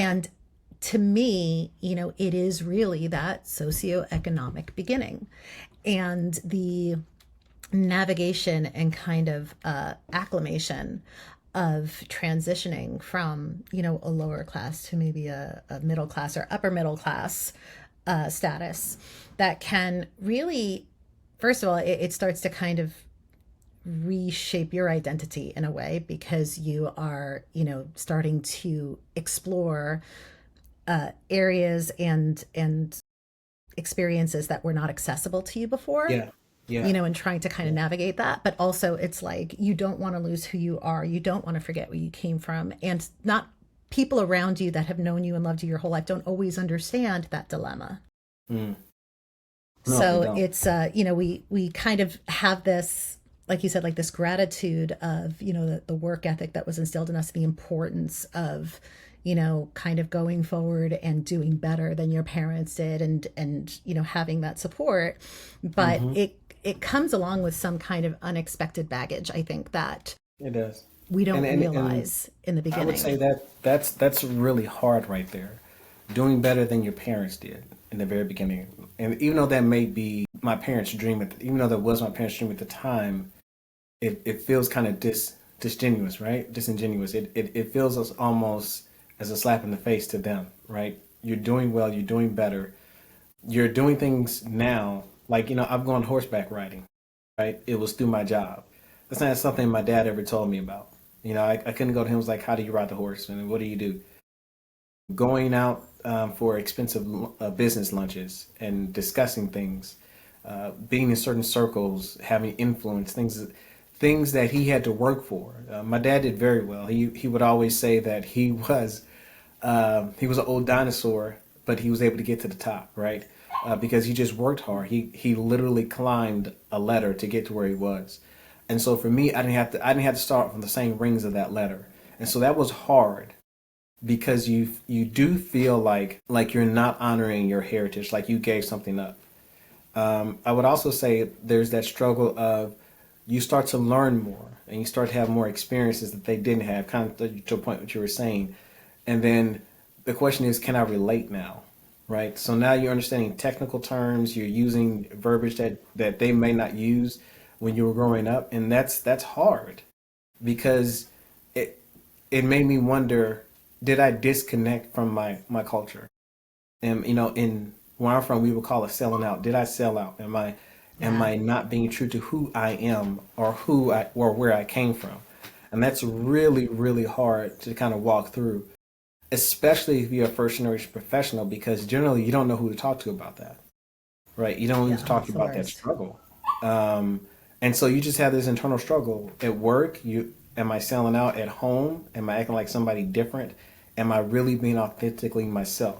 And to me, it is really that socioeconomic beginning and the navigation and kind of acclimation of transitioning from, a lower class to maybe a middle class or upper middle class status that can really, first of all, it starts to kind of reshape your identity in a way because you are, starting to explore areas and experiences that were not accessible to you before, Yeah. Yeah. and trying to kind of Yeah. navigate that. But also, it's like you don't want to lose who you are. You don't want to forget where you came from. And not people around you that have known you and loved you your whole life don't always understand that dilemma. Mm. No, they So don't. it's, we kind of have this, like you said, like this gratitude of, the work ethic that was instilled in us, the importance of, kind of going forward and doing better than your parents did and, having that support. But Hmm. it comes along with some kind of unexpected baggage, I think, that It does. we And, don't and realize in the I would beginning. say that that's really hard right there. Doing better than your parents did in the very beginning. And even though that may be my parents' dream, even though that was my parents' dream at the time, it feels kind of disingenuous, right? Disingenuous. It feels as almost as a slap in the face to them, right? You're doing well, you're doing better, you're doing things now. Like, I've gone horseback riding, right? It was through my job. That's not something my dad ever told me about. I couldn't go to him. It was like, how do you ride the horse? And what do you do? Going out for expensive business lunches and discussing things, being in certain circles, having influence, things that he had to work for. My dad did very well. He would always say that he was an old dinosaur, but he was able to get to the top, right? Because he just worked hard. He literally climbed a ladder to get to where he was. And so for me, I didn't have to start from the same rings of that ladder. And so that was hard because you do feel like you're not honoring your heritage, like you gave something up. I would also say there's that struggle of you start to learn more and you start to have more experiences that they didn't have, kind of to a point what you were saying. And then the question is, can I relate now? Right? So now you're understanding technical terms, you're using verbiage that they may not use when you were growing up, and that's hard because it it made me wonder, did I disconnect from my culture? And in where I'm from, we would call it selling out. Did I sell out? Am Yeah. I not being true to who I am or where I came from? And that's really, really hard to kind of walk through, especially if you're a first generation professional, because generally you don't know who to talk to about that, right? You don't know who to Yeah, talk that's to the about that worst. struggle. Um, and so you just have this internal struggle at work. Am I selling out at home? Am I acting like somebody different? Am I really being authentically myself?